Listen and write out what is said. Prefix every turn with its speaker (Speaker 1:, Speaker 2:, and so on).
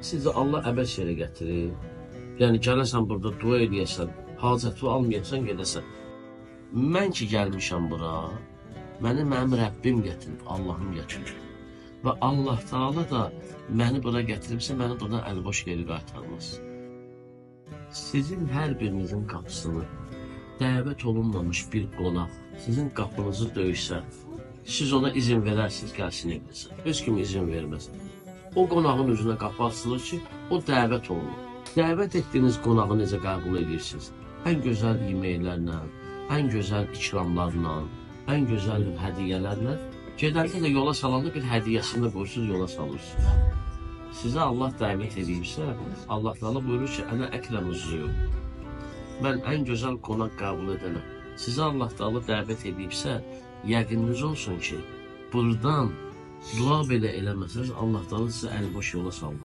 Speaker 1: Sizi Allah əbəs yerə gətirir. Yəni gələsən burada dua eləyəsən, hacəti almayasan, gedəsən. Mən ki gəlmişəm bura, mənim Rəbbim gətirib, Allahım gətirib. Və Allah Taala da məni bura gətiribsə, məni buradan əlboş geri qaytarmaz. Sizin hər birinizin qapısını dəvət olunmamış bir qonaq sizin qapınızı döysə, siz ona izin verərsiniz, gəlsin evinizə. Öz kimi izin verməz. O qonağın üzünə qapı açılır ki, o dəvət olunur. Dəvət etdiyiniz qonağı necə qəbul edirsiniz? Ən gözəl yeməklərlə, ən gözəl ikramlarla, ən gözəl hədiyyələrlə, gedərdə də yola salanda bir hədiyyəsini qoyursunuz, yola salırsınız. Sizə Allah dəvət edibsə, Allah Taala buyurur ki, ənə əkrəmüzzü. Mən ən gözəl qonaq qəbul edənəm. Sizə Allah Taala dəvət edibsə, yəqininiz olsun ki, buradan dua belə eləməsəniz, Allah Taala sizə əlboş yola salmaz.